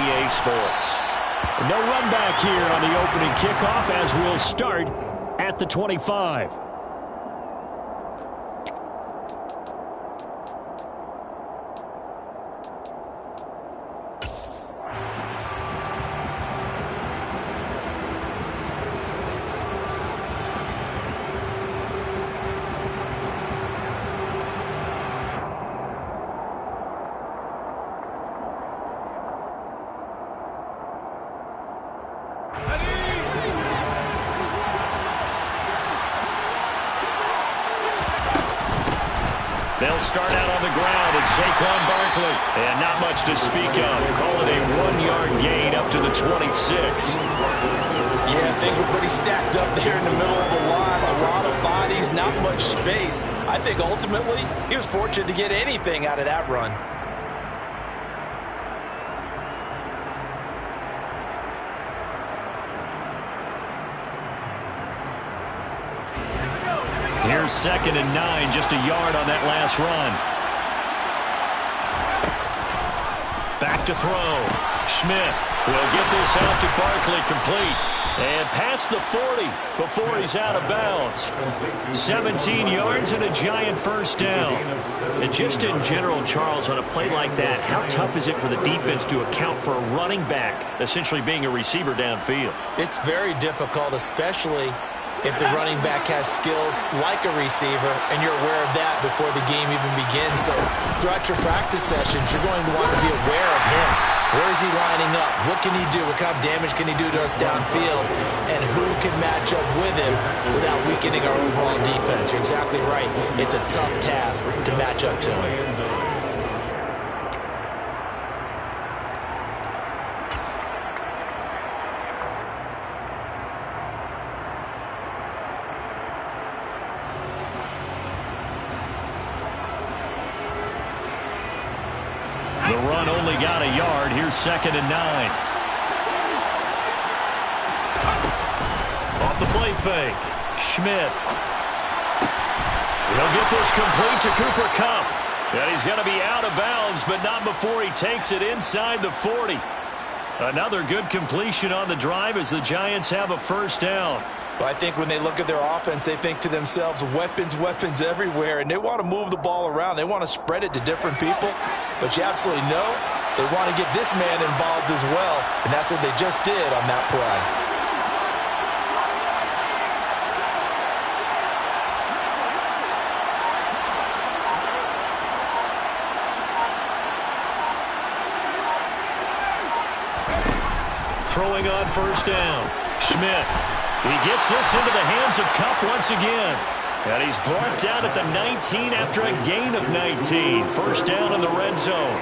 EA Sports. No run back here on the opening kickoff as we'll start at the 25. They'll start out on the ground, and Saquon Barkley. And not much to speak of. Call it a 1-yard gain up to the 26. Yeah, things were pretty stacked up there in the middle of the line. A lot of bodies, not much space. I think ultimately he was fortunate to get anything out of that run. Here's 2nd and 9, just a yard on that last run. Back to throw. Schmidt will get this out to Barkley, complete. And past the 40 before he's out of bounds. 17 yards and a giant first down. And just in general, Charles, on a play like that, how tough is it for the defense to account for a running back essentially being a receiver downfield? It's very difficult, especially if the running back has skills like a receiver, and you're aware of that before the game even begins. So throughout your practice sessions, you're going to want to be aware of him. Where is he lining up? What can he do? What kind of damage can he do to us downfield? And who can match up with him without weakening our overall defense? You're exactly right. It's a tough task to match up to him. The run only got a yard. Here's 2nd and 9. Off the play fake. Schmidt. He'll get this complete to Cooper Kupp. And he's going to be out of bounds, but not before he takes it inside the 40. Another good completion on the drive as the Giants have a first down. Well, I think when they look at their offense, they think to themselves, weapons, weapons everywhere, and they want to move the ball around. They want to spread it to different people, but you absolutely know they want to get this man involved as well, and that's what they just did on that play. Throwing on first down. Schmidt. He gets this into the hands of Kupp once again. And he's brought down at the 19 after a gain of 19. First down in the red zone.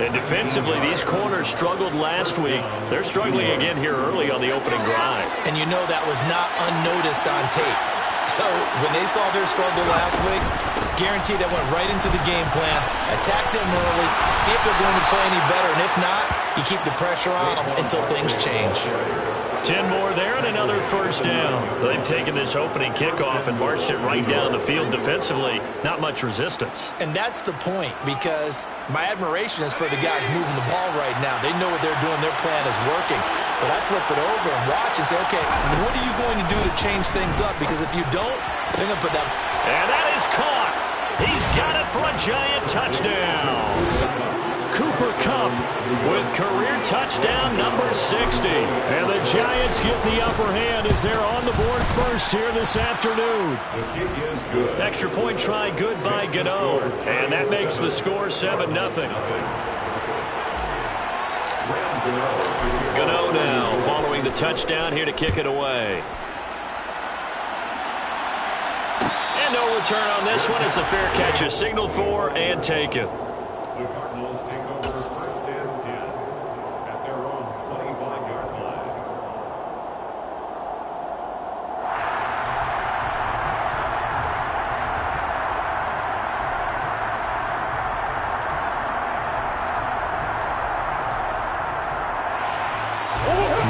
And defensively, these corners struggled last week. They're struggling again here early on the opening drive. And you know that was not unnoticed on tape. So when they saw their struggle last week, guaranteed that went right into the game plan. Attack them early, see if they're going to play any better. And if not, you keep the pressure on them until things change. 10 more there and another first down. They've taken this opening kickoff and marched it right down the field defensively. Not much resistance. And that's the point, because my admiration is for the guys moving the ball right now. They know what they're doing. Their plan is working. But I flip it over and watch and say, okay, what are you going to do to change things up? Because if you don't, they're going to put that. And that is caught. He's got it for a giant touchdown. Cooper Kupp with career touchdown number 60. And the Giants get the upper hand as they're on the board first here this afternoon. The kick is good. Extra point try good by Gano. And that makes the score 7-0. Gano now following the touchdown here to kick it away. And no return on this one as the fair catch is signaled for and taken. The Cardinals take over 1st and 10 at their own 25-yard line.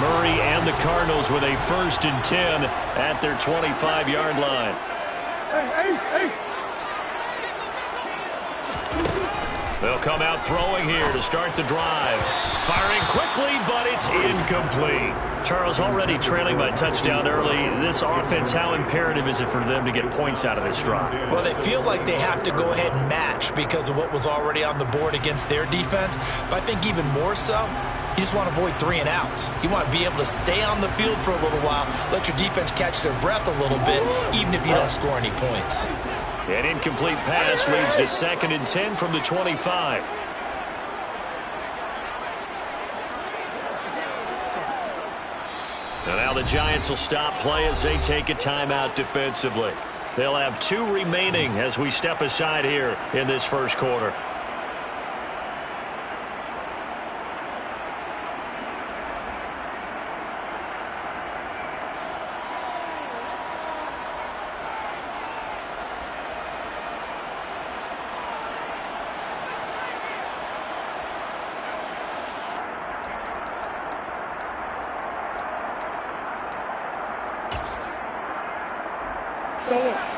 Murray and the Cardinals with a 1st and 10 at their 25-yard line. They'll come out throwing here to start the drive. Firing quickly, but it's incomplete. Charles, already trailing by touchdown early. This offense, how imperative is it for them to get points out of this drive? Well, they feel like they have to go ahead and match because of what was already on the board against their defense. But I think even more so, you just want to avoid 3 and outs. You want to be able to stay on the field for a little while, let your defense catch their breath a little bit, even if you don't score any points. An incomplete pass leads to 2nd and 10 from the 25. And now the Giants will stop play as they take a timeout defensively. They'll have 2 remaining as we step aside here in this first quarter.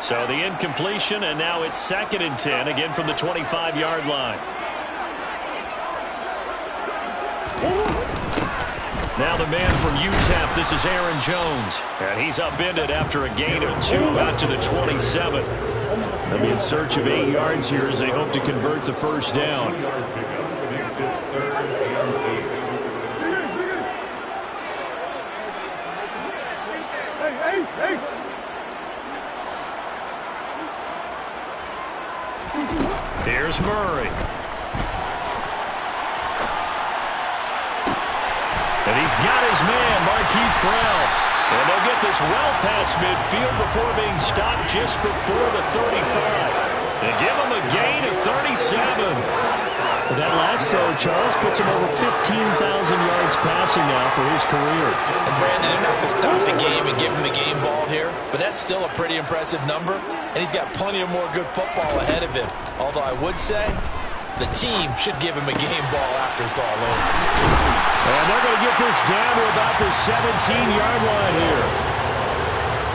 So the incompletion, and now it's 2nd and 10, again from the 25-yard line. Now the man from UTEP, this is Aaron Jones. And he's upended after a gain of 2 out to the 27. They'll be in search of 8 yards here as they hope to convert the first down. Makes it 3rd and 8. Here's Murray. And he's got his man, Marquise Brown. And they'll get this well past midfield before being stopped just before the 35. They give him a gain of 37. That last throw, Charles, puts him over 15,000 yards passing now for his career. And Brandon, they're not going to stop the game and give him the game ball here, but that's still a pretty impressive number, and he's got plenty of more good football ahead of him. Although I would say the team should give him a game ball after it's all over. And they're going to get this down to about the 17-yard line here.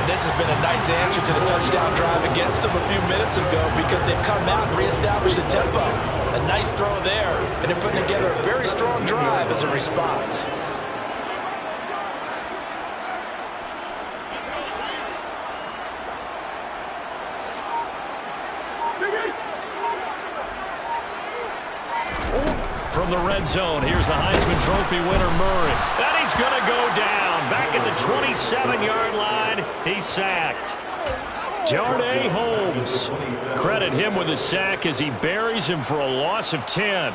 This has been a nice answer to the touchdown drive against them a few minutes ago because they've come out and reestablished the tempo. A nice throw there, and they're putting together a very strong drive as a response. From the red zone, here's the Heisman Trophy winner, Murray. And he's going to go down. Back at the 27-yard line, he's sacked. Darnay Holmes. Credit him with a sack as he buries him for a loss of 10.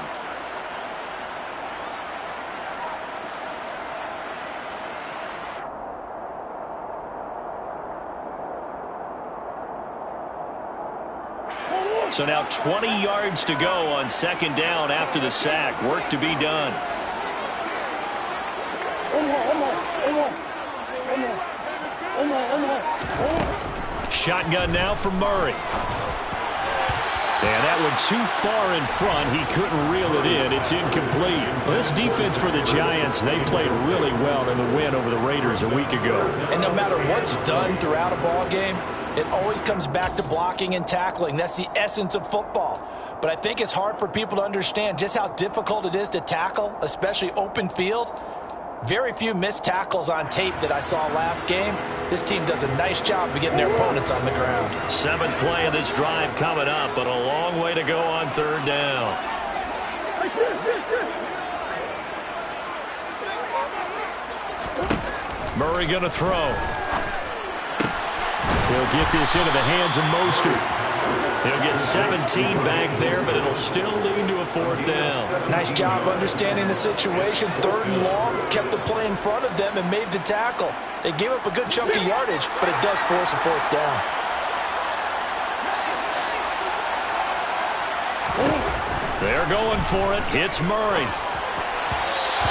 So now 20 yards to go on 2nd down after the sack. Work to be done. Shotgun now for Murray. And that one too far in front. He couldn't reel it in. It's incomplete. This defense for the Giants, they played really well in the win over the Raiders a week ago. And no matter what's done throughout a ball game, it always comes back to blocking and tackling. That's the essence of football. But I think it's hard for people to understand just how difficult it is to tackle, especially open field. Very few missed tackles on tape that I saw last game. This team does a nice job of getting their opponents on the ground. 7th play of this drive coming up, but a long way to go on 3rd down. Murray going to throw. He'll get this into the hands of Mostert. He'll get 17 back there, but it'll still lead to a 4th down. Nice job understanding the situation. 3rd and long, kept the play in front of them and made the tackle. They gave up a good chunk of yardage, but it does force a 4th down. They're going for it. Hits Murray.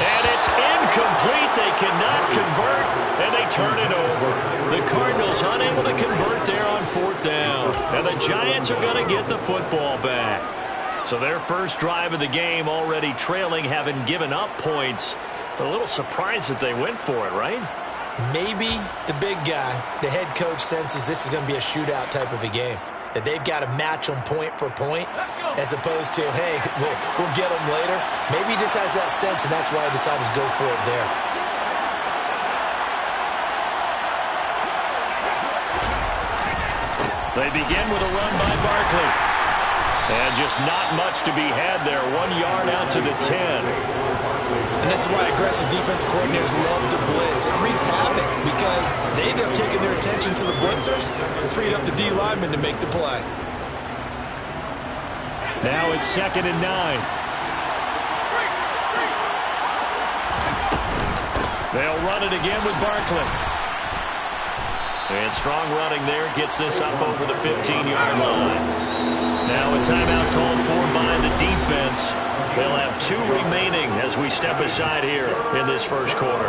And it's incomplete. They cannot convert, and they turn it over. The Cardinals unable to convert there on 4th down. And the Giants are going to get the football back. So their first drive of the game already trailing, having given up points. But a little surprised that they went for it, right? Maybe the big guy, the head coach, senses this is going to be a shootout type of a game. that they've got to match them point for point as opposed to, hey, we'll get them later. Maybe he just has that sense, and that's why he decided to go for it there. They begin with a run by Barkley. And just not much to be had there. 1 yard out to the 10. And this is why aggressive defensive coordinators love to blitz. It wreaks havoc because they end up taking their attention to the blitzers and freed up the D lineman to make the play. Now it's 2nd and 9. They'll run it again with Barkley. And strong running there gets this up over the 15-yard line. Now a timeout called for by the defense. They'll have 2 remaining as we step aside here in this first quarter.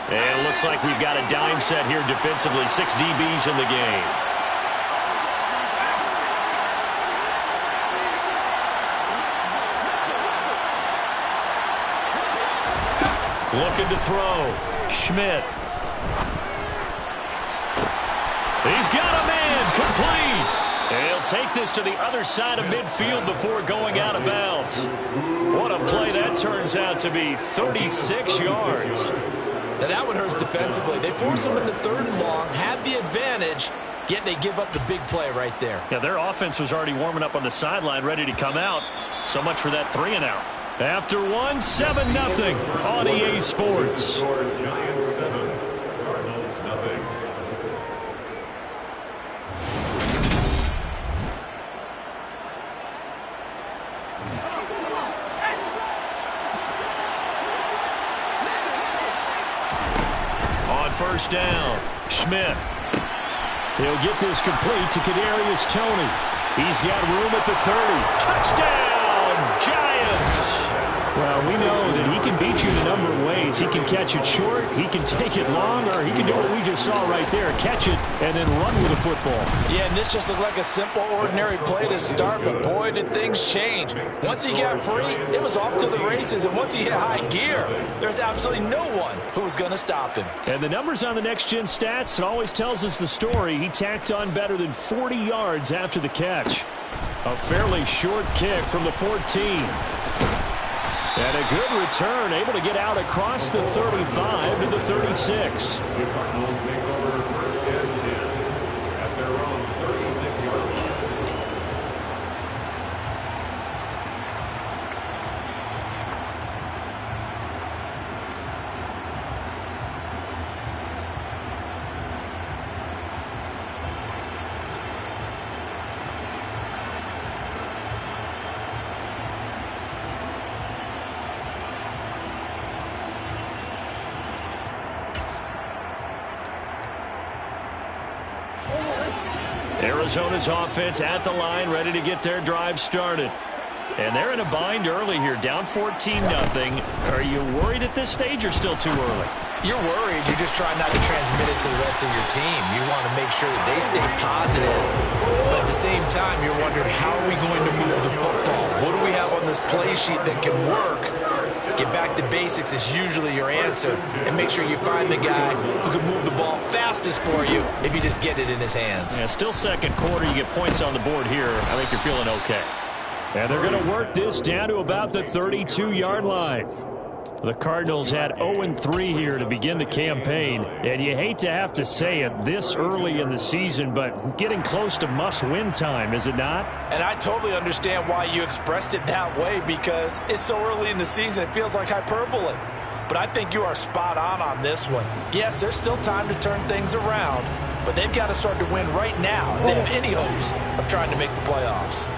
And it looks like we've got a dime set here defensively. 6 DBs in the game. Looking to throw. Schmidt. He's got a man complete. And he'll take this to the other side of midfield before going out of bounds. What a play that turns out to be. 36 yards. Now that one hurts defensively. They force them into 3rd and long, had the advantage, yet they give up the big play right there. Yeah, their offense was already warming up on the sideline, ready to come out. So much for that 3 and out. After 1, 7-0 on EA Sports. Giants 7, Cardinals nothing. On 1st down, Schmidt. He'll get this complete to Kadarius Toney. He's got room at the 30. Touchdown, Giants! Well, we know that he can beat you in a number of ways. He can catch it short, he can take it long, or he can do what we just saw right there, catch it and then run with the football. Yeah, and this just looked like a simple, ordinary play to start, but boy, did things change. Once he got free, it was off to the races, and once he hit high gear, there's absolutely no one who was going to stop him. And the numbers on the next-gen stats, it always tells us the story. He tacked on better than 40 yards after the catch. A fairly short kick from the 14. And a good return, able to get out across the 35 to the 36. The Cardinals take over 1st and 10 at their own 36-yard line. Arizona's offense at the line, ready to get their drive started. And they're in a bind early here, down 14-0. Are you worried at this stage or still too early? You're worried. You're just trying not to transmit it to the rest of your team. You want to make sure that they stay positive. But at the same time, you're wondering, how are we going to move the football? What do we have on this play sheet that can work? Get back to basics is usually your answer. And make sure you find the guy who can move the ball fastest for you if you just get it in his hands. Yeah, still 2nd quarter. You get points on the board here. I think you're feeling okay. And they're going to work this down to about the 32-yard line. The Cardinals had 0-3 here to begin the campaign, and you hate to have to say it this early in the season, but getting close to must-win time, is it not? And I totally understand why you expressed it that way, because it's so early in the season, it feels like hyperbole. But I think you are spot on this one. Yes, there's still time to turn things around, but they've got to start to win right now if they have any hopes of trying to make the playoffs.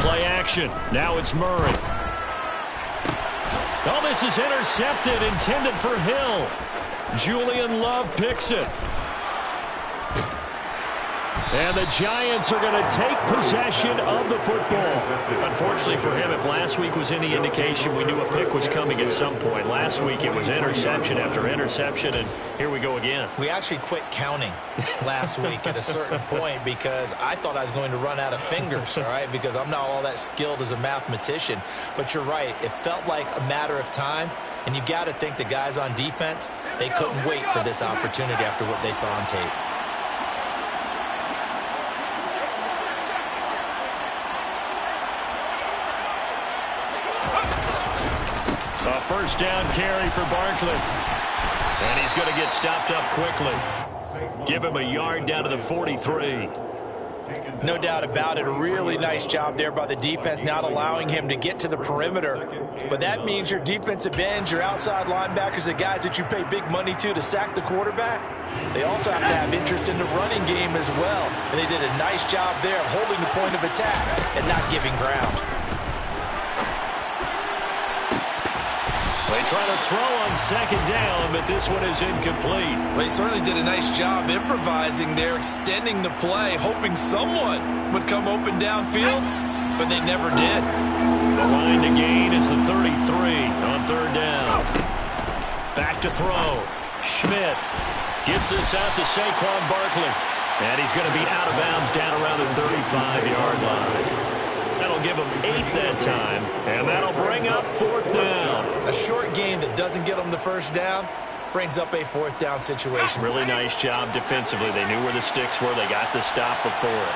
Play action. Now it's Murray. Oh, this is intercepted, intended for Hill. Julian Love picks it. And the Giants are going to take possession of the football. Unfortunately for him, if last week was any indication, we knew a pick was coming at some point. Last week it was interception after interception, and here we go again. We actually quit counting last week at a certain point because I thought I was going to run out of fingers, all right, because I'm not all that skilled as a mathematician. But you're right. It felt like a matter of time, and you got to think the guys on defense, they couldn't wait for this opportunity after what they saw on tape. A first down carry for Barkley. And he's going to get stopped up quickly. Give him a yard down to the 43. No doubt about it. A really nice job there by the defense, not allowing him to get to the perimeter. But that means your defensive ends, your outside linebackers, the guys that you pay big money to sack the quarterback, they also have to have interest in the running game as well. And they did a nice job there of holding the point of attack and not giving ground. They try to throw on second down, but this one is incomplete. Well, they certainly did a nice job improvising there, extending the play, hoping someone would come open downfield, but they never did. The line to gain is the 33 on third down. Back to throw. Schmidt gets this out to Saquon Barkley. And he's going to be out of bounds down around the 35-yard line. That'll give him 8 that time, and that'll bring up fourth down. A short game that doesn't get them the first down brings up a fourth down situation. Really nice job defensively. They knew where the sticks were. They got the stop before it.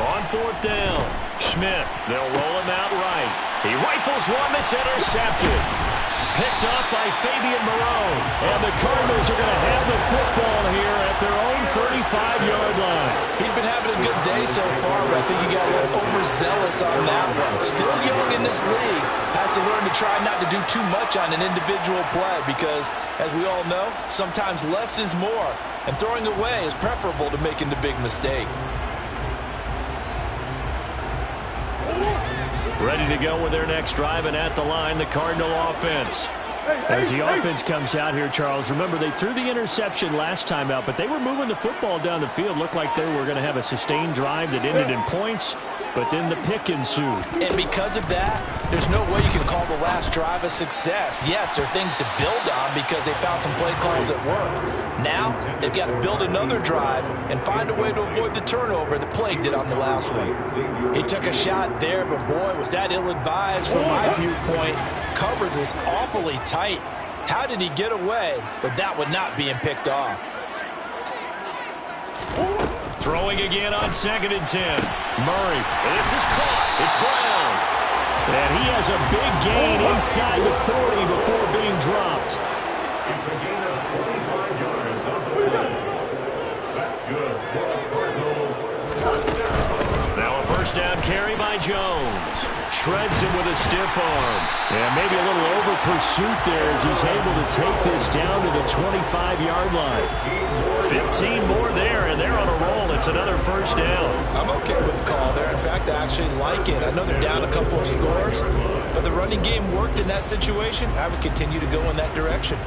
On fourth down, Schmidt. They'll roll him out right. He rifles one that's intercepted. Picked up by Fabian Moreau. And the Cardinals are going to have the football here at their own 35-yard line. He's been having a good day so far, but I think he got a little overzealous on that one. Still young in this league. Has to learn to try not to do too much on an individual play because, as we all know, sometimes less is more. And throwing away is preferable to making the big mistake. Ready to go with their next drive, and at the line, the Cardinal offense. As the offense comes out here, Charles, remember they threw the interception last time out, but they were moving the football down the field. Looked like they were going to have a sustained drive that ended in points, but then the pick ensued. And because of that, there's no way you can call the last drive a success. Yes, there are things to build on because they found some play calls that work. Now, they've got to build another drive and find a way to avoid the turnover that plagued it on the last one. He took a shot there, but boy, was that ill-advised from my viewpoint. Coverage was awfully tight. How did he get away with that one not being picked off? Throwing again on 2nd and 10. Murray. This is caught. It's Brown. And he has a big gain inside the 40 before being dropped. It's a gain of 25 yards on the play. That's good for the Cardinals. Touchdown. Now a first down carry by Jones. Shreds him with a stiff arm. And maybe a little over pursuit there as he's able to take this down to the 25-yard line. 15 more there, and they're on a roll. It's another first down. I'm okay with the call there. In fact, I actually like it. I know they're down a couple of scores, but the running game worked in that situation. I would continue to go in that direction.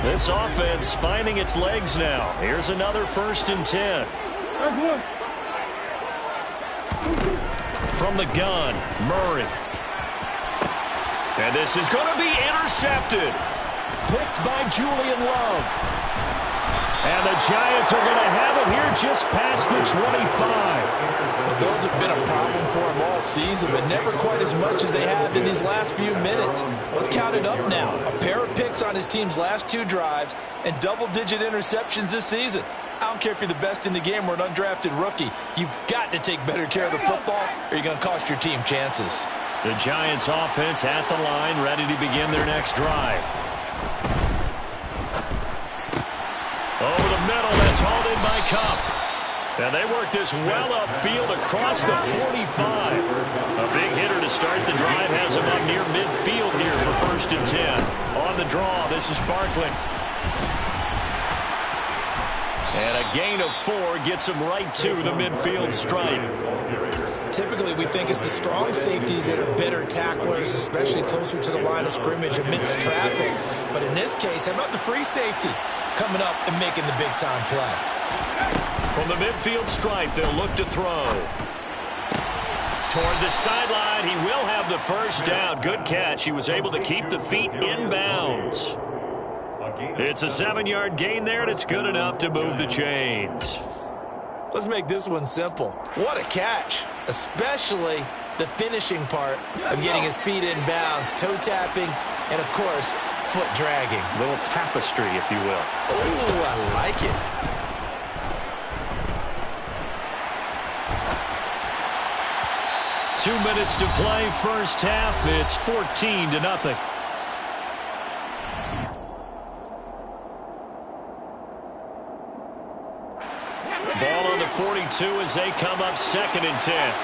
This offense finding its legs now. Here's another 1st and 10. From the gun, Murray. And this is going to be intercepted. Picked by Julian Love. And the Giants are going to have it here just past the 25. Well, those have been a problem for him all season, but never quite as much as they have in these last few minutes. Let's count it up now. A pair of picks on his team's last 2 drives and double-digit interceptions this season. I don't care if you're the best in the game or an undrafted rookie. You've got to take better care of the football or you're going to cost your team chances. The Giants offense at the line, ready to begin their next drive. Over the middle, that's hauled in by Kupp. And they work this well upfield across the 45. A big hitter to start the drive has him up near midfield here for 1st and 10. On the draw, this is Barkley. And a gain of 4 gets him right to the midfield stripe. Typically, we think it's the strong safeties that are better tacklers, especially closer to the line of scrimmage amidst traffic. But in this this case, how about the free safety coming up and making the big-time play? From the midfield stripe, they'll look to throw. Toward the sideline, he will have the first down. Good catch. He was able to keep the feet in bounds. It's a 7-yard gain there, and it's good enough to move the chains. Let's make this one simple. What a catch, especially the finishing part of getting his feet in bounds, toe tapping, and, of course, foot dragging. A little tapestry, if you will. Ooh, I like it. Two minutes to play, first half. It's 14-0. Ball on the 42 as they come up 2nd and 10.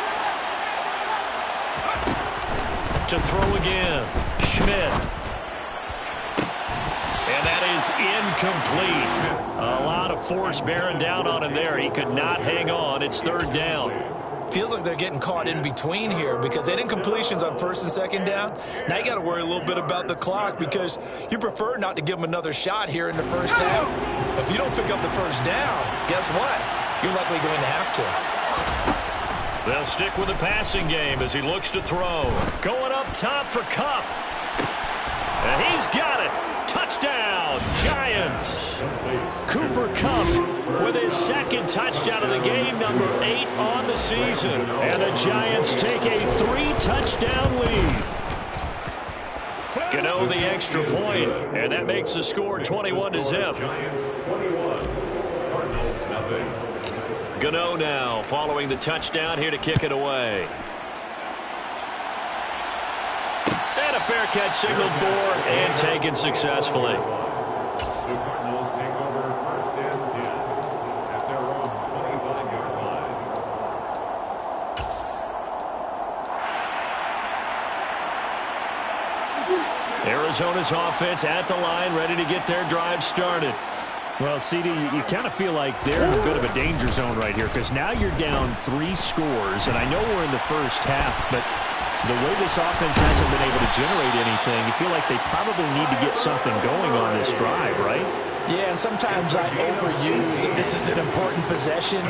To throw again. Schmidt. And that is incomplete. A lot of force bearing down on him there. He could not hang on. It's 3rd down. Feels like they're getting caught in between here because they didn't completions on 1st and 2nd down. Now you got to worry a little bit about the clock because you prefer not to give them another shot here in the first half. But if you don't pick up the first down, guess what? You're likely going to have to. They'll stick with the passing game as he looks to throw. Going up top for Kupp. And he's got it. Touchdown, Giants. Cooper Kupp with his 2nd touchdown of the game, number 8 on the season. And the Giants take a 3-touchdown lead. Gano the extra point, and that makes the score 21-0. Giants 21, Cardinals nothing. Gano now following the touchdown here to kick it away. And a fair catch signaled for and taken successfully. The Cardinals take over 1st and 10 at their own 25-yard line. Arizona's offense at the line, ready to get their drive started. Well, CD, you kind of feel like they're in a bit of a danger zone right here because now you're down 3 scores, and I know we're in the first half, but the way this offense hasn't been able to generate anything, you feel like they probably need to get something going on this drive, right? Yeah, and sometimes I overuse that this is an important possession,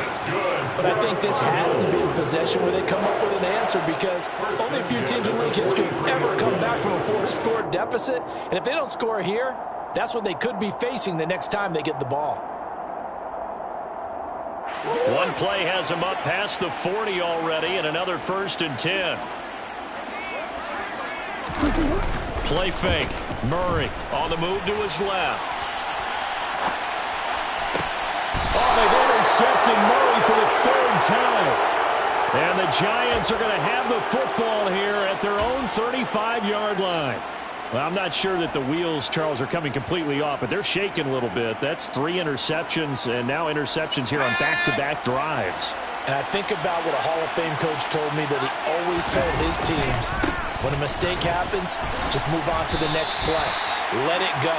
but I think this has to be the possession where they come up with an answer because only a few teams in league history have ever come back from a 4-score deficit, and if they don't score here, that's what they could be facing the next time they get the ball. One play has him up past the 40 already, and another 1st and 10. Play fake. Murray on the move to his left. Oh, they've intercepted Murray for the 3rd time. And the Giants are going to have the football here at their own 35-yard line. Well, I'm not sure that the wheels, Charles, are coming completely off, but they're shaking a little bit. That's 3 interceptions, and now interceptions here on back-to-back drives. And I think about what a Hall of Fame coach told me that he always told his teams, when a mistake happens, just move on to the next play. Let it go.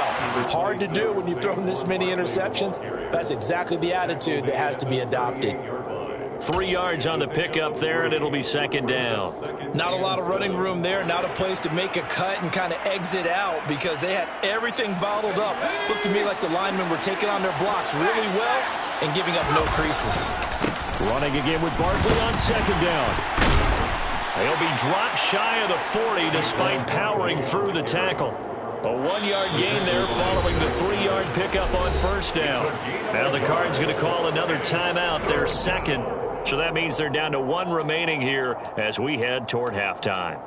Hard to do when you've thrown this many interceptions. That's exactly the attitude that has to be adopted. 3 yards on the pickup there, and it'll be 2nd down. Not a lot of running room there. Not a place to make a cut and kind of exit out because they had everything bottled up. Looked to me like the linemen were taking on their blocks really well and giving up no creases. Running again with Barkley on 2nd down. He'll be dropped shy of the 40 despite powering through the tackle. A 1-yard gain there following the 3-yard pickup on 1st down. Now the Cards going to call another timeout, their 2nd. So that means they're down to 1 remaining here as we head toward halftime.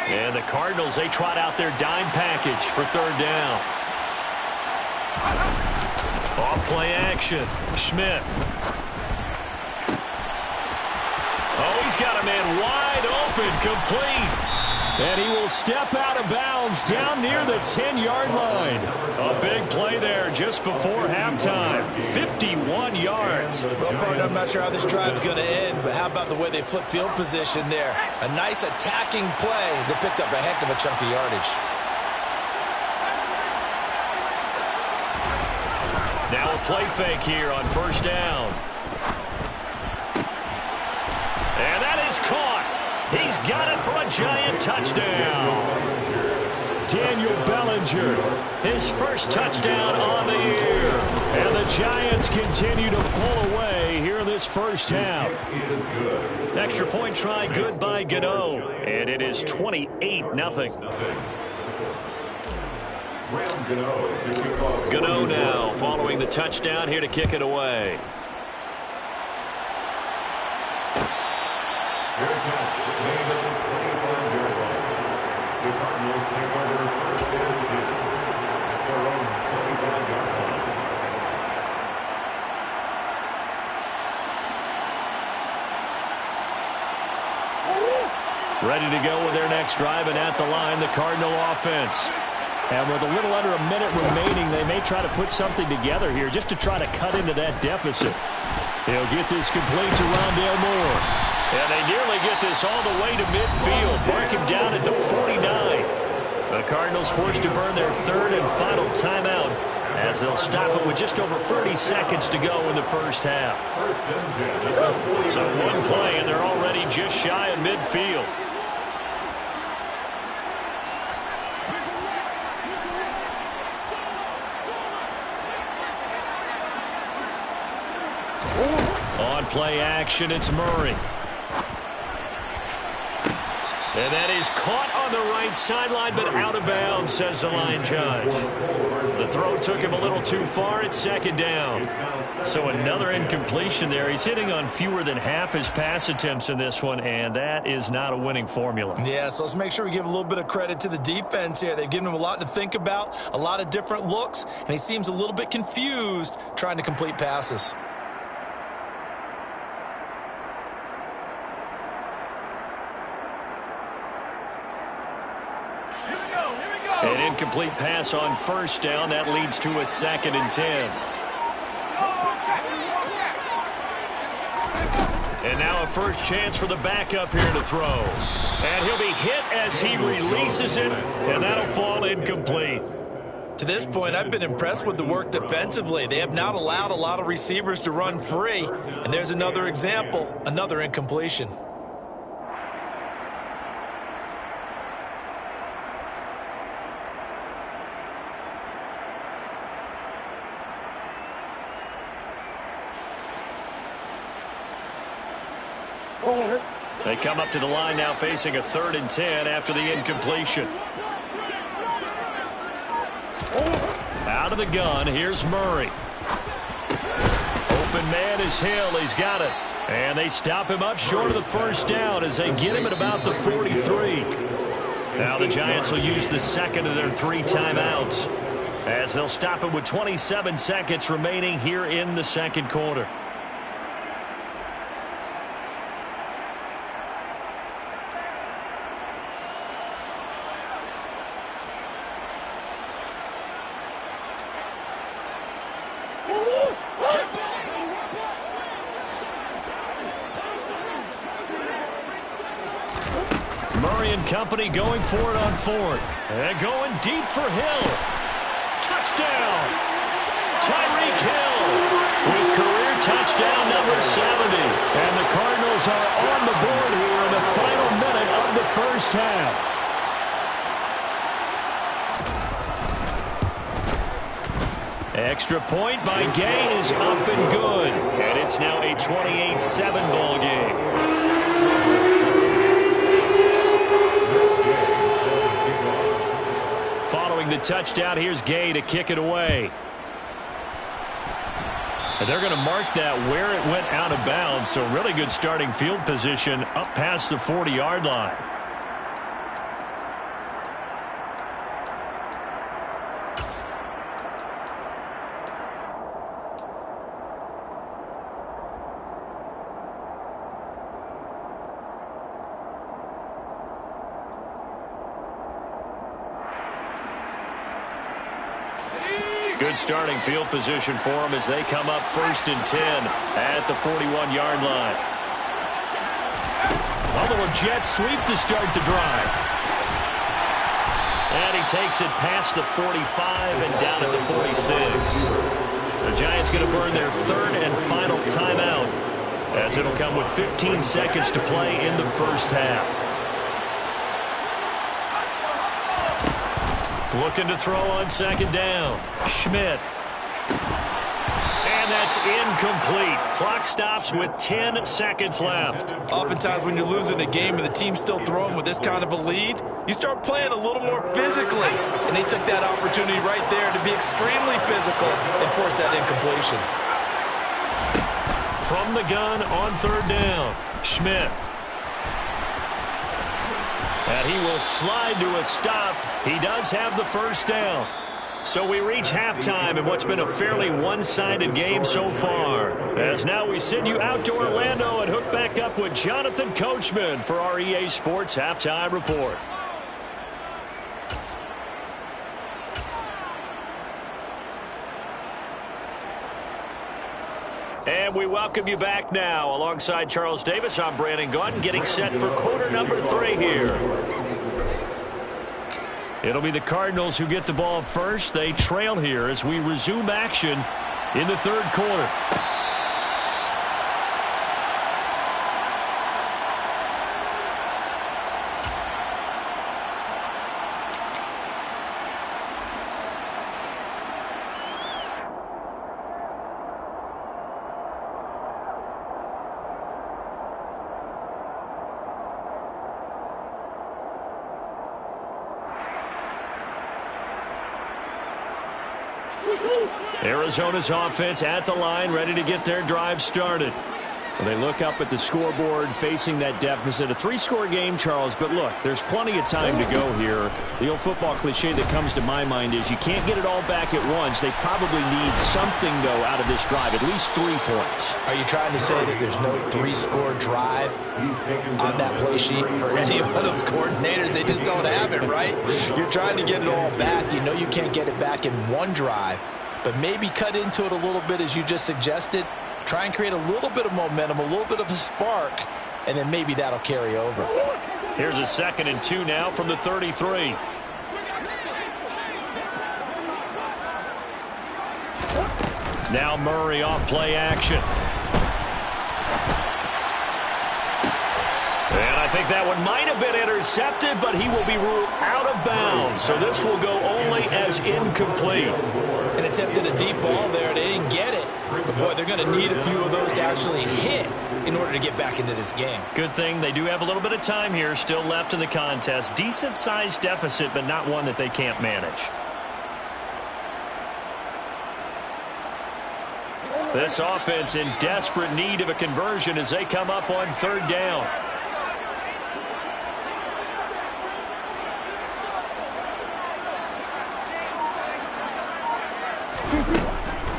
And the Cardinals, they trot out their dime package for 3rd down. Off play action. Schmidt. Oh, he's got a man wide open, complete. And he will step out of bounds down near the 10-yard line. A big play there just before halftime. 51 yards. Well, partner, I'm not sure how this drive's going to end, but how about the way they flip field position there? A nice attacking play that picked up a heck of a chunk of yardage. Now a play fake here on 1st down. Giant touchdown. Daniel Bellinger, his first touchdown on the year. And the Giants continue to pull away here in this first half. Extra point try good by Gano. And it is 28-0. Gano now following the touchdown here to kick it away. The Cardinals take over first and 10. Their own 25-yard line. Ready to go with their next drive, and at the line, the Cardinal offense. And with a little under a minute remaining, they may try to put something together here just to try to cut into that deficit. They'll get this complete to Rondale Moore. And they nearly get this all the way to midfield. Mark him down at the 49. The Cardinals forced to burn their third and final timeout as they'll stop it with just over 30 seconds to go in the first half. So one play, and they're already just shy of midfield. On play action, it's Murray. And that is caught on the right sideline, but out of bounds, says the line judge. The throw took him a little too far at second down. So another incompletion there. He's hitting on fewer than half his pass attempts in this one, and that is not a winning formula. Yeah, so let's make sure we give a little bit of credit to the defense here. They've given him a lot to think about, a lot of different looks, and he seems a little bit confused trying to complete passes. An incomplete pass on first down. That leads to a 2nd and 10. And now a first chance for the backup here to throw. And he'll be hit as he releases it, and that'll fall incomplete. To this point, I've been impressed with the work defensively. They have not allowed a lot of receivers to run free. And there's another example, another incompletion. They come up to the line now facing a 3rd and 10 after the incompletion. Out of the gun, here's Murray. Open man is Hill. He's got it. And they stop him up short of the first down as they get him at about the 43. Now the Giants will use the second of their 3 timeouts as they'll stop him with 27 seconds remaining here in the second quarter. Murray and company going for it on 4th. And going deep for Hill. Touchdown! Tyreek Hill with career touchdown number 70. And the Cardinals are on the board here in the final minute of the first half. Extra point by Gay is up and good. And it's now a 28-7 ball game. Following the touchdown, here's Gay to kick it away. And they're going to mark that where it went out of bounds. So really good starting field position up past the 40-yard line. Good starting field position for them as they come up 1st and 10 at the 41-yard line. A little jet sweep to start the drive. And he takes it past the 45 and down at the 46. The Giants going to burn their 3rd and final timeout as it'll come with 15 seconds to play in the first half. Looking to throw on second down. Schmidt. And that's incomplete. Clock stops with 10 seconds left. Oftentimes when you're losing a game and the team's still throwing with this kind of a lead, you start playing a little more physically. And they took that opportunity right there to be extremely physical and force that incompletion. From the gun on third down, Schmidt. And he will slide to a stop. He does have the first down. So we reach halftime in what's been a fairly one-sided game so far. As now we send you out to Orlando and hook back up with Jonathan Coachman for our EA Sports Halftime Report. And we welcome you back now. Alongside Charles Davis, I'm Brandon Gaudin, getting set for quarter number 3 here. It'll be the Cardinals who get the ball first. They trail here as we resume action in the third quarter. Arizona's offense at the line, ready to get their drive started. Well, they look up at the scoreboard facing that deficit. A 3-score game, Charles, but look, there's plenty of time to go here. The old football cliche that comes to my mind is you can't get it all back at once. They probably need something, though, out of this drive, at least 3 points. Are you trying to say that there's no 3-score drive on that play sheet for any of those coordinators? They just don't have it, right? You're trying to get it all back. You know you can't get it back in one drive. But maybe cut into it a little bit as you just suggested. Try and create a little bit of momentum, a little bit of a spark, and then maybe that'll carry over. Here's a 2nd and 2 now from the 33. Now Murray off play action. And I think that one might have been intercepted, but he will be ruled out of bounds. So this will go only as incomplete. And attempted a deep ball there. They didn't get it. But, boy, they're going to need a few of those to actually hit in order to get back into this game. Good thing they do have a little bit of time here still left in the contest. Decent-sized deficit, but not one that they can't manage. This offense in desperate need of a conversion as they come up on third down.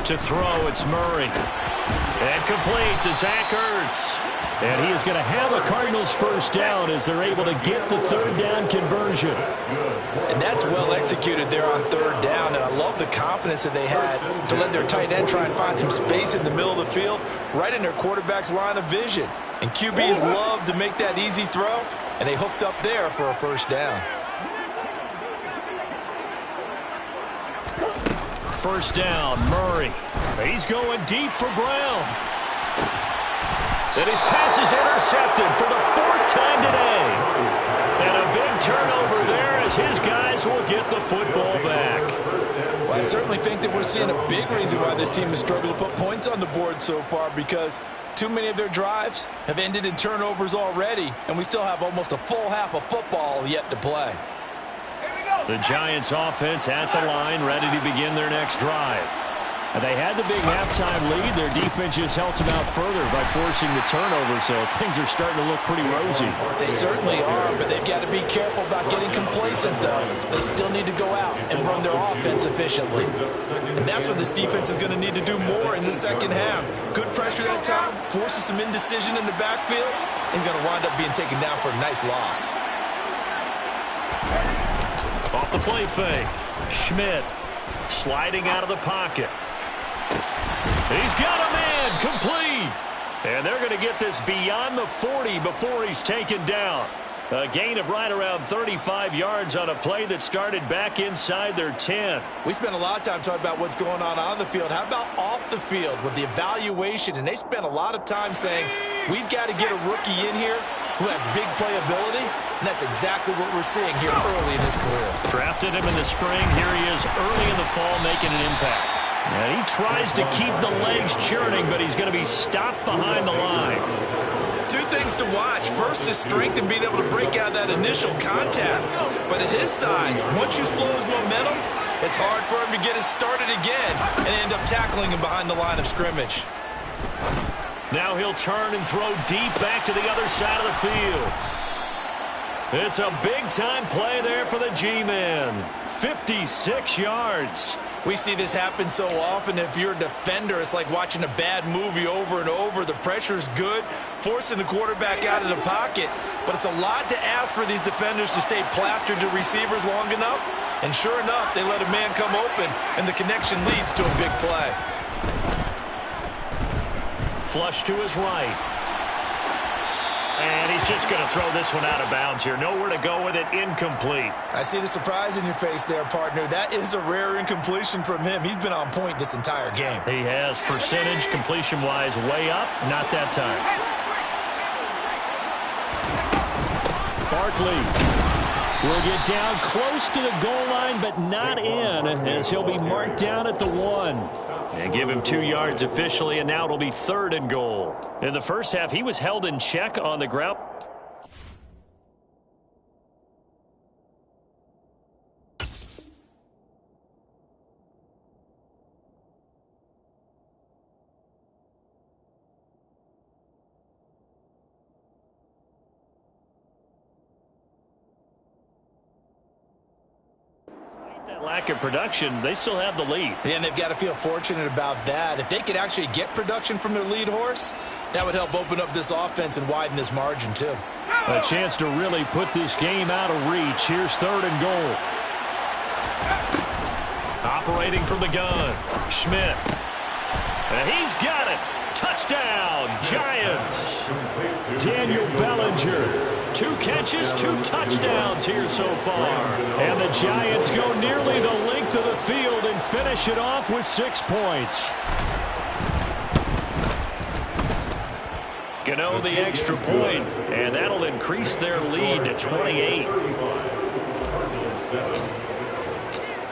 To throw, it's Murray. And complete to Zach Ertz. And he is going to have a Cardinals first down as they're able to get the third down conversion. And that's well executed there on third down. And I love the confidence that they had to let their tight end try and find some space in the middle of the field, right in their quarterback's line of vision. And QBs love to make that easy throw, and they hooked up there for a first down. First down, Murray. He's going deep for Brown. And his pass is intercepted for the 4th time today. And a big turnover there as his guys will get the football back. Well, I certainly think that we're seeing a big reason why this team has struggled to put points on the board so far, because too many of their drives have ended in turnovers already, and we still have almost a full half of football yet to play. The Giants offense at the line, ready to begin their next drive. And they had the big halftime lead. Their defense just helped them out further by forcing the turnover, so things are starting to look pretty rosy. They certainly are, but they've got to be careful about getting complacent, though. They still need to go out and run their offense efficiently. And that's what this defense is going to need to do more in the second half. Good pressure that time, forces some indecision in the backfield. He's going to wind up being taken down for a nice loss. Off the play fake. Schmidt sliding out of the pocket. He's got a man complete. And they're going to get this beyond the 40 before he's taken down. A gain of right around 35 yards on a play that started back inside their 10. We spent a lot of time talking about what's going on the field. How about off the field with the evaluation? And they spent a lot of time saying, we've got to get a rookie in here who has big playability, and that's exactly what we're seeing here early in his career. Drafted him in the spring. Here he is early in the fall making an impact. And he tries to keep the legs churning, but he's going to be stopped behind the line. Two things to watch. First, his strength and being able to break out that initial contact. But at his size, once you slow his momentum, it's hard for him to get it started again and end up tackling him behind the line of scrimmage. Now he'll turn and throw deep back to the other side of the field. It's a big-time play there for the G-Man. 56 yards. We see this happen so often. If you're a defender, it's like watching a bad movie over and over. The pressure's good, forcing the quarterback out of the pocket. But it's a lot to ask for these defenders to stay plastered to receivers long enough. And sure enough, they let a man come open, and the connection leads to a big play. Flush to his right. And he's just going to throw this one out of bounds here. Nowhere to go with it. Incomplete. I see the surprise in your face there, partner. That is a rare incompletion from him. He's been on point this entire game. He has percentage completion-wise way up. Not that time. Barkley will get down close to the goal line, but not in, as he'll be marked down at the 1. And give him 2 yards officially, and now it'll be 3rd and goal. In the first half, he was held in check on the ground. Lack of production, they still have the lead. Yeah, and they've got to feel fortunate about that. If they could actually get production from their lead horse, that would help open up this offense and widen this margin too. A chance to really put this game out of reach. Here's 3rd and goal. Operating from the gun, Schmidt. And he's got it. Touchdown, Giants. Daniel Bellinger. 2 catches, 2 touchdowns here so far. And the Giants go nearly the length of the field and finish it off with 6 points. Gano the extra point, and that'll increase their lead to 28.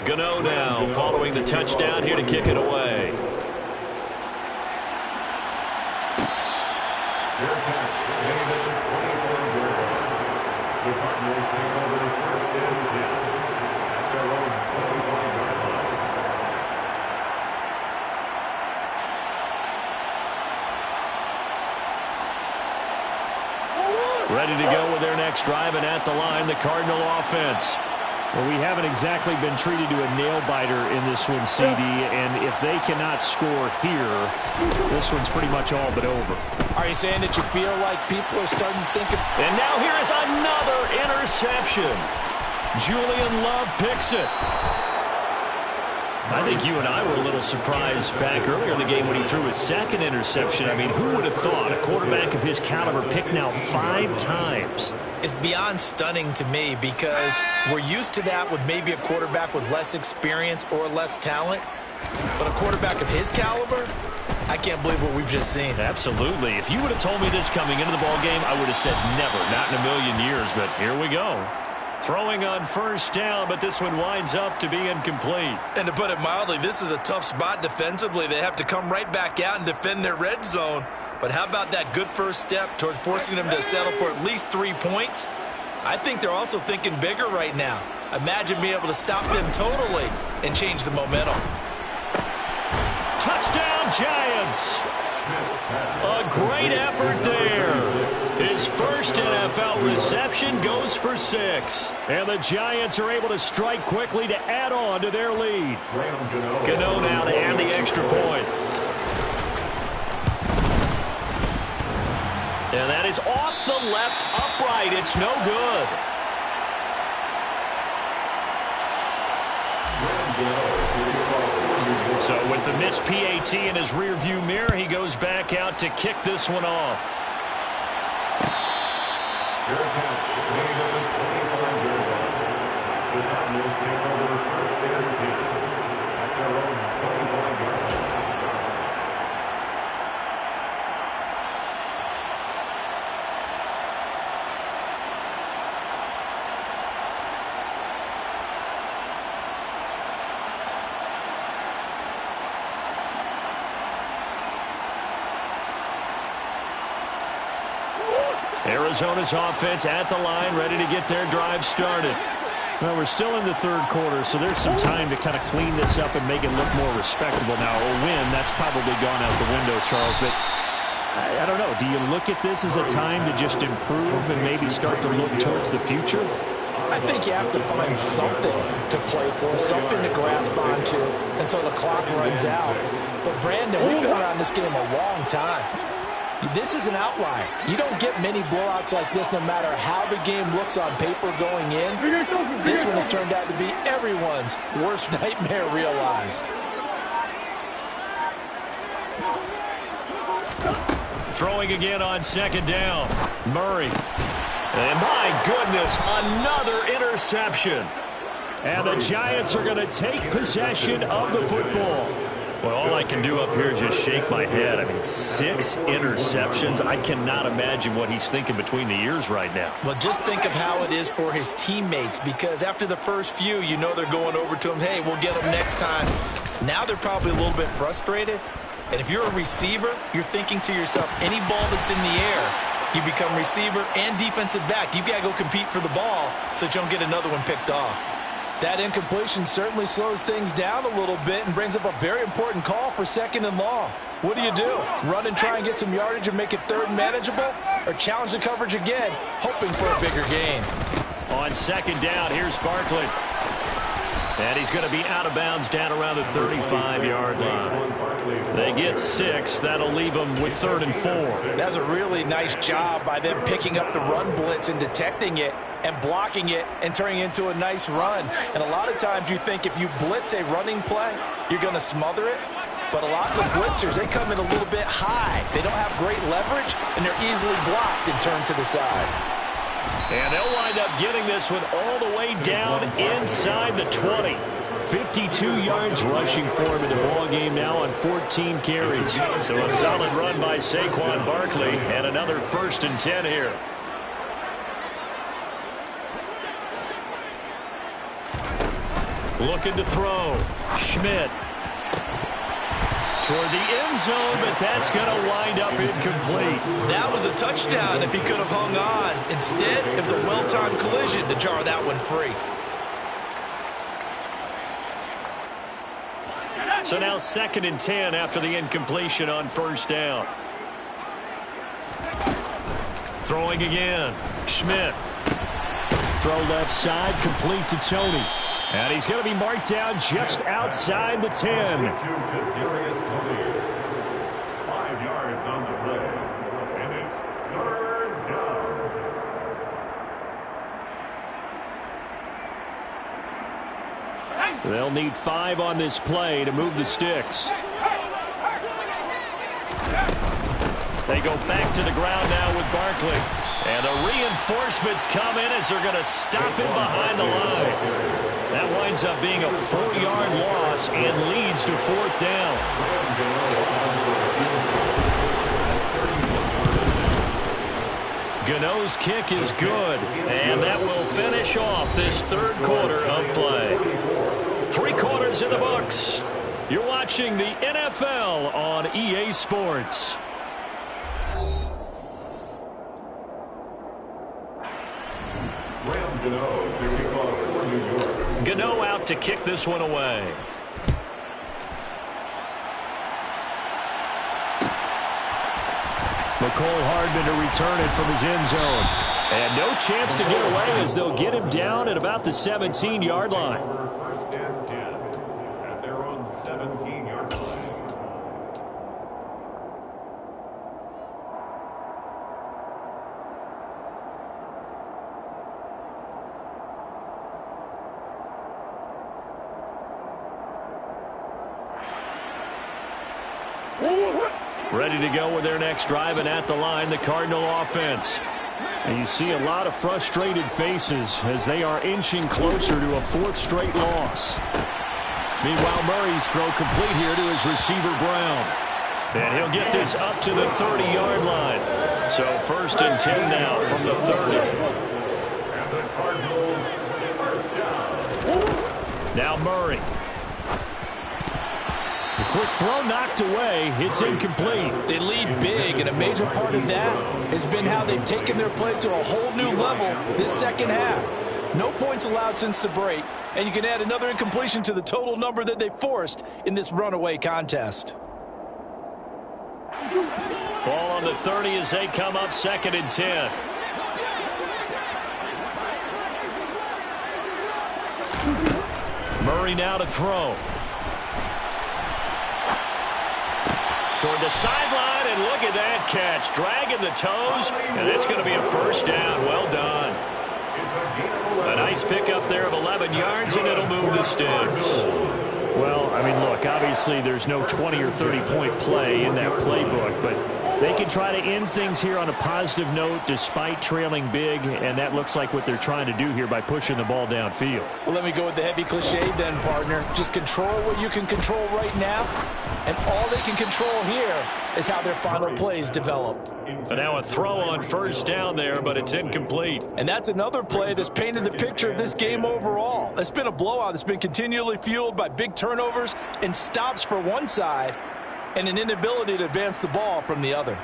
Gano now following the touchdown here to kick it away. The Cardinals take over 1st and 10 at their own 25-yard line. Ready to go with their next drive, and at the line, the Cardinal offense. Well, we haven't exactly been treated to a nail-biter in this one, CD, and if they cannot score here, this one's pretty much all but over. Are you saying that you feel like people are starting to think of... And now here is another interception. Julian Love picks it. I think you and I were a little surprised back earlier in the game when he threw his 2nd interception. I mean, who would have thought a quarterback of his caliber picked now 5 times? It's beyond stunning to me because we're used to that with maybe a quarterback with less experience or less talent. But a quarterback of his caliber, I can't believe what we've just seen. Absolutely. If you would have told me this coming into the ballgame, I would have said never, not in a million years. But here we go. Throwing on 1st down, but this one winds up to be incomplete. And to put it mildly, this is a tough spot defensively. They have to come right back out and defend their red zone. But how about that good first step towards forcing them to settle for at least 3 points? I think they're also thinking bigger right now. Imagine being able to stop them totally and change the momentum. Touchdown, Giants! A great effort there. His first NFL reception goes for 6. And the Giants are able to strike quickly to add on to their lead. Gano now to add the extra point. And that is off the left upright. It's no good. So with the missed PAT in his rearview mirror, he goes back out to kick this one off. Fair catch, made at the 25-yard line. The Cardinals take over 1st and 10 at their own 25-yard line. Arizona's offense at the line, ready to get their drive started. Well, we're still in the third quarter, so there's some time to kind of clean this up and make it look more respectable. Now, a win, that's probably gone out the window, Charles, but I don't know. Do you look at this as a time to just improve and maybe start to look towards the future? I think you have to find something to play for, something to grasp onto until the clock runs out. But, Brandon, we've been around this game a long time. This is an outlier. You don't get many blowouts like this no matter how the game looks on paper going in. This one has turned out to be everyone's worst nightmare realized. Throwing again on second down. Murray. And my goodness, another interception. And the Giants are going to take possession of the football. Well, all I can do up here is just shake my head. I mean, 6 interceptions. I cannot imagine what he's thinking between the ears right now. Well, just think of how it is for his teammates, because after the first few, you know they're going over to him, hey, we'll get them next time. Now they're probably a little bit frustrated. And if you're a receiver, you're thinking to yourself, any ball that's in the air, you become receiver and defensive back. You've got to go compete for the ball so that you don't get another one picked off. That incompletion certainly slows things down a little bit and brings up a very important call for second and long. What do? Run and try and get some yardage and make it third manageable? Or challenge the coverage again, hoping for a bigger gain? On second down, here's Barkley. And he's going to be out of bounds down around the 35-yard line. They get 6. That'll leave them with 3rd and 4. That's a really nice job by them picking up the run blitz and detecting it and blocking it and turning it into a nice run. And a lot of times you think if you blitz a running play, you're going to smother it. But a lot of the blitzers, they come in a little bit high. They don't have great leverage, and they're easily blocked and turned to the side. And they'll wind up getting this one all the way down inside the 20. 52 yards rushing for him in the ball game now on 14 carries. So a solid run by Saquon Barkley and another 1st and 10 here. Looking to throw. Schmidt. Toward the end zone, but that's going to wind up incomplete. That was a touchdown if he could have hung on. Instead, it was a well-timed collision to jar that one free. So now 2nd and 10 after the incompletion on 1st down. Throwing again. Schmidt. Throw left side, complete to Tony. And he's going to be marked down just outside the 10. 5 yards on the play. And it's 3rd down. They'll need 5 on this play to move the sticks. They go back to the ground now with Barkley. And the reinforcements come in as they're going to stop him behind the line. That winds up being a 4-yard loss and leads to 4th down. Gano's kick is good, and that will finish off this 3rd quarter of play. 3 quarters in the books. You're watching the NFL on EA Sports. Gano out to kick this one away. McCole Hardman to return it from his end zone. And no chance to get away as they'll get him down at about the 17-yard line. 1st and 10 at their own 17-yard line. Ready to go with their next drive, and at the line, the Cardinal offense. And you see a lot of frustrated faces as they are inching closer to a 4th straight loss. Meanwhile, Murray's throw complete here to his receiver, Brown. And he'll get this up to the 30-yard line. So 1st and 10 now from the 30. And the Cardinals 1st down. Now Murray. The quick throw knocked away. It's incomplete. They lead big, and a major part of that has been how they've taken their play to a whole new level this second half. No points allowed since the break, and you can add another incompletion to the total number that they forced in this runaway contest. Ball on the 30 as they come up 2nd and 10. Murray now to throw. Toward the sideline, and look at that catch. Dragging the toes, and it's going to be a first down. Well done. A nice pickup there of 11 yards, and it'll move the sticks. Well, I mean, look, obviously there's no 20 or 30-point play in that playbook, but they can try to end things here on a positive note despite trailing big, and that looks like what they're trying to do here by pushing the ball downfield. Well, let me go with the heavy cliche then, partner. Just control what you can control right now, and all they can control here is how their final plays develop. And now a throw on first down there, but it's incomplete. And that's another play that's painted the picture of this game overall. It's been a blowout that's been continually fueled by big turnovers and stops for one side and an inability to advance the ball from the other.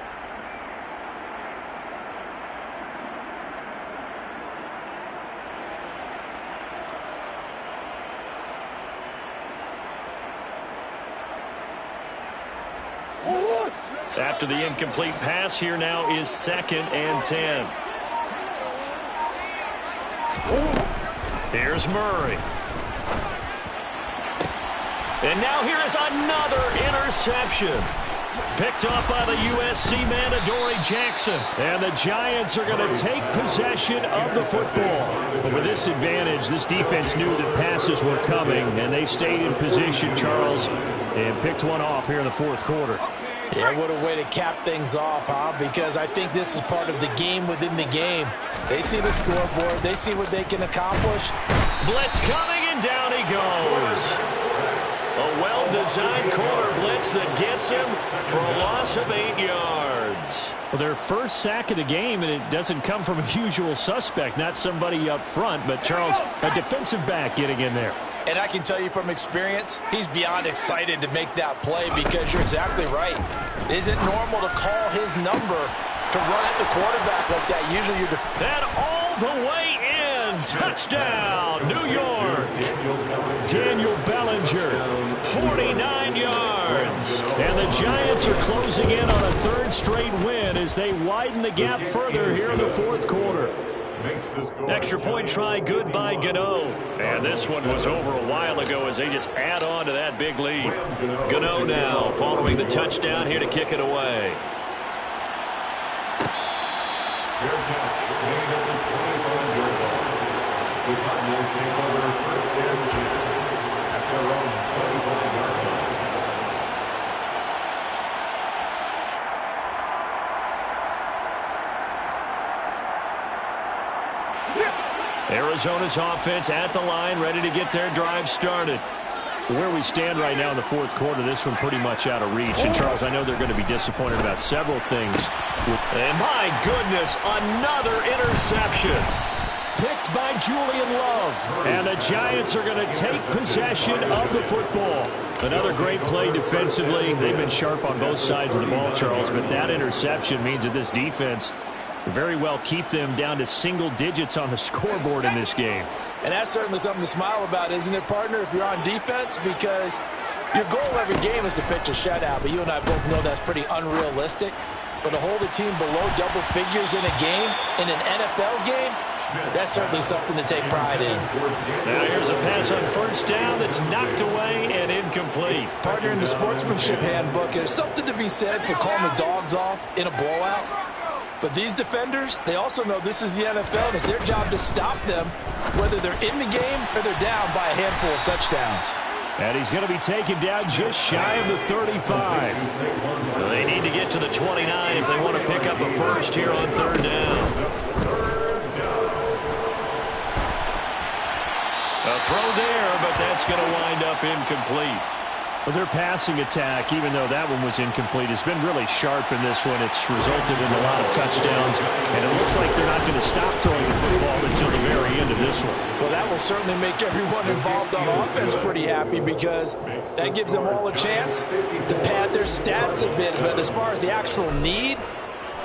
After the incomplete pass, here now is 2nd and 10. Here's Murray. And now here is another interception. Picked off by the USC man, Adoree Jackson. And the Giants are going to take possession of the football. But with this advantage, this defense knew that passes were coming, and they stayed in position, Charles, and picked one off here in the 4th quarter. Yeah, what a way to cap things off, huh? Because I think this is part of the game within the game. They see the scoreboard. They see what they can accomplish. Blitz coming, and down he goes. A well-designed corner blitz that gets him for a loss of 8 yards. Well, their first sack of the game, and it doesn't come from a usual suspect, not somebody up front, but Charles, a defensive back getting in there. And I can tell you from experience, he's beyond excited to make that play because you're exactly right. Is it normal to call his number to run at the quarterback like that? Usually you're... And all the way in. Touchdown, New York. Daniel Bellinger, 49 yards. And the Giants are closing in on a 3rd straight win as they widen the gap further here in the 4th quarter. Extra point try good by Gano. And this one was over a while ago as they just add on to that big lead. Gano now following the touchdown here to kick it away. Fair catch, made at the 25-yard line. The Cardinals take over 1st and 10 at their own 25-yard line. Arizona's offense at the line, ready to get their drive started. Where we stand right now in the 4th quarter, this one pretty much out of reach. And, Charles, I know they're going to be disappointed about several things. And, my goodness, another interception. Picked by Julian Love. And the Giants are going to take possession of the football. Another great play defensively. They've been sharp on both sides of the ball, Charles, but that interception means that this defense very well keep them down to single digits on the scoreboard in this game. And that's certainly something to smile about, isn't it, partner, if you're on defense? Because your goal every game is to pitch a shutout, but you and I both know that's pretty unrealistic. But to hold a team below double figures in a game, in an NFL game, that's certainly something to take pride in. Now here's a pass on first down that's knocked away and incomplete. Partner, in the sportsmanship handbook, there's something to be said for calling the dogs off in a blowout. But these defenders, they also know this is the NFL, and it's their job to stop them, whether they're in the game or they're down by a handful of touchdowns. And he's going to be taken down just shy of the 35. They need to get to the 29 if they want to pick up a first here on 3rd down. A throw there, but that's going to wind up incomplete. Well, their passing attack, even though that one was incomplete, has been really sharp in this one. It's resulted in a lot of touchdowns, and it looks like they're not going to stop throwing the football until the very end of this one. Well, that will certainly make everyone involved on offense pretty happy because that gives them all a chance to pad their stats a bit. But as far as the actual need,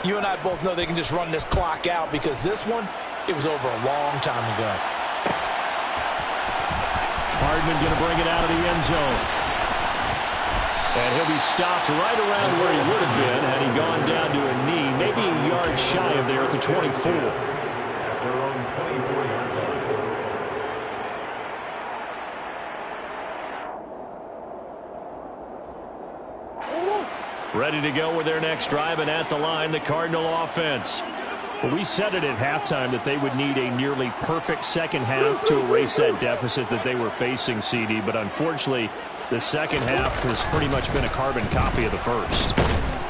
You and I both know they can just run this clock out because this one, it was over a long time ago. Hardman going to bring it out of the end zone. And he'll be stopped right around where he would have been had he gone down to a knee, maybe a yard shy of there at the 24. At their own 24-yard line. Ready to go with their next drive, and at the line, the Cardinal offense. Well, we said it at halftime that they would need a nearly perfect second half to erase that deficit that they were facing, CD, but unfortunately, the second half has pretty much been a carbon copy of the first.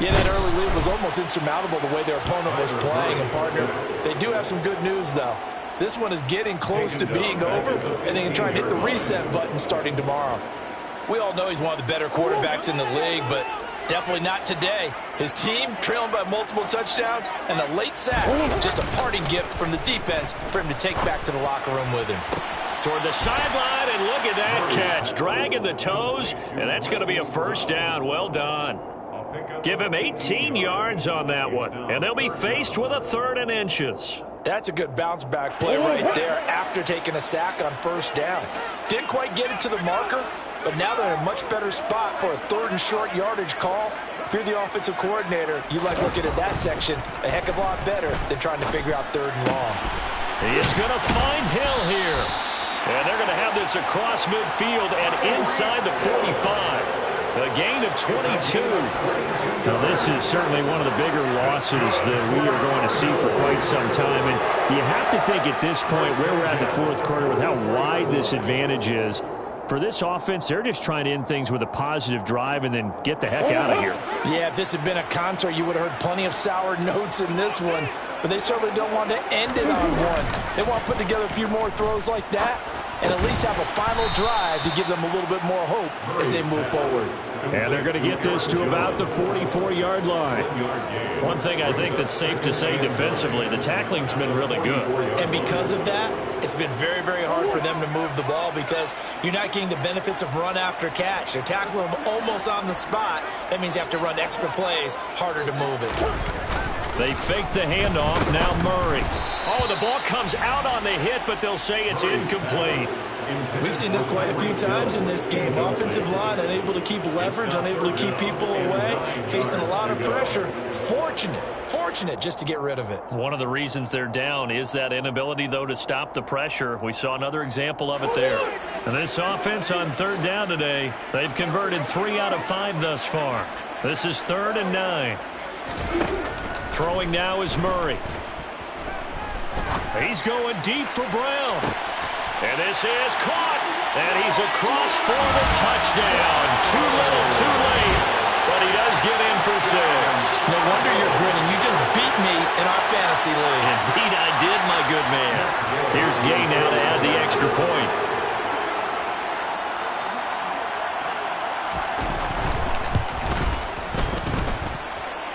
Yeah, that early lead was almost insurmountable the way their opponent was playing. And, partner, they do have some good news, though. This one is getting close to being over, and they can try and hit the reset button starting tomorrow. We all know he's one of the better quarterbacks in the league, but definitely not today. His team trailing by multiple touchdowns and a late sack. Just a parting gift from the defense for him to take back to the locker room with him. Toward the sideline, and look at that catch. Dragging the toes, and that's going to be a first down. Well done. Give him 18 yards on that one, and they'll be faced with a 3rd and inches. That's a good bounce-back play right there after taking a sack on first down. Didn't quite get it to the marker, but now they're in a much better spot for a 3rd and short yardage call. If you're the offensive coordinator, you like looking at that section a heck of a lot better than trying to figure out 3rd and long. He is going to find Hill here. And they're going to have this across midfield and inside the 45. A gain of 22. Now, this is certainly one of the bigger losses that we are going to see for quite some time. And you have to think at this point where we're at in the fourth quarter with how wide this advantage is. For this offense, they're just trying to end things with a positive drive and then get the heck out of here. Yeah, if this had been a concert, you would have heard plenty of sour notes in this one. But they certainly don't want to end it on one. They want to put together a few more throws like that and at least have a final drive to give them a little bit more hope as they move forward. And they're going to get this to about the 44-yard line. One thing I think that's safe to say defensively, the tackling's been really good. And because of that, it's been very, very hard for them to move the ball because you're not getting the benefits of run after catch. They're tackling them almost on the spot. That means you have to run extra plays, harder to move it. They fake the handoff. Now Murray. Oh, the ball comes out on the hit, but they'll say it's incomplete. We've seen this quite a few times in this game. Offensive line unable to keep leverage, unable to keep people away, facing a lot of pressure. Fortunate just to get rid of it. One of the reasons they're down is that inability, though, to stop the pressure. We saw another example of it there. And this offense on 3rd down today, they've converted 3 out of 5 thus far. This is 3rd and 9. Throwing now is Murray. He's going deep for Brown. And this is caught. And he's across for the touchdown. Too little, too late. But he does get in for 6. No wonder you're grinning. You just beat me in our fantasy league. Indeed I did, my good man. Here's Gay now to add the extra point.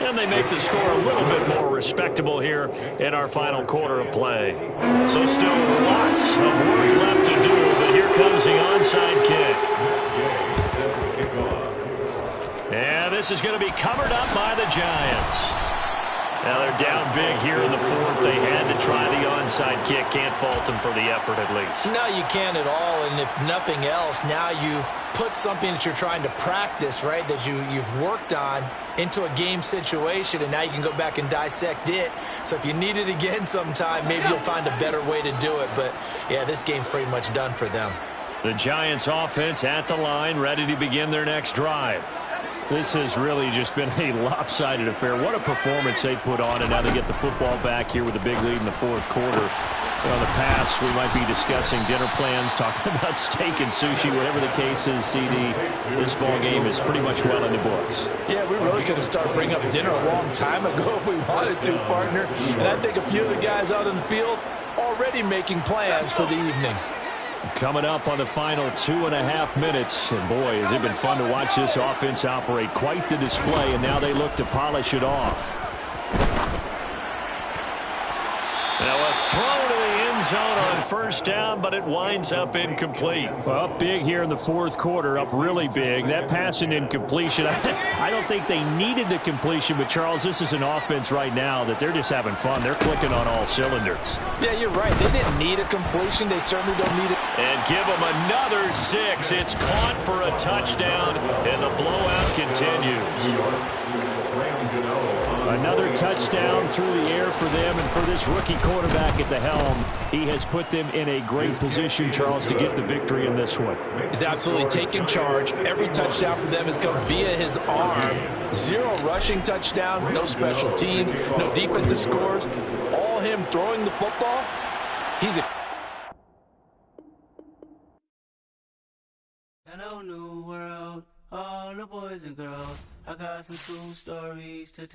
And they make the score a little bit more respectable here in our final quarter of play. So still lots of work left to do, but here comes the onside kick. And this is going to be covered up by the Giants. Now they're down big here in the 4th. They had to try the onside kick. Can't fault them for the effort at least. No, you can't at all. And if nothing else, now you've put something that you're trying to practice, right, that you've worked on into a game situation, and now you can go back and dissect it. So if you need it again sometime, maybe you'll find a better way to do it. But, yeah, this game's pretty much done for them. The Giants offense at the line, ready to begin their next drive. This has really just been a lopsided affair. What a performance they put on, and now they get the football back here with a big lead in the 4th quarter. On the pass, we might be discussing dinner plans, talking about steak and sushi, whatever the case is, CD. This ball game is pretty much well in the books. Yeah, we really could have started bringing up dinner a long time ago if we wanted to, partner. And I think a few of the guys out in the field already making plans for the evening. Coming up on the final 2.5 minutes. And boy, has it been fun to watch this offense operate. Quite the display, and now they look to polish it off. Now a throw to the end zone on first down, but it winds up incomplete. Well, up big here in the fourth quarter, up really big. That pass and incompletion, I don't think they needed the completion, but, Charles, this is an offense right now that they're just having fun. They're clicking on all cylinders. Yeah, you're right. They didn't need a completion. They certainly don't need it. And give them another 6. It's caught for a touchdown, and the blowout continues. Another touchdown through the air for them, and for this rookie quarterback at the helm, he has put them in a great position, Charles, to get the victory in this one. He's absolutely taken charge. Every touchdown for them has come via his arm. 0 rushing touchdowns, no special teams, no defensive scores. All him throwing the football. He's a... Hello, new world, all the boys and girls. I got some true stories to tell.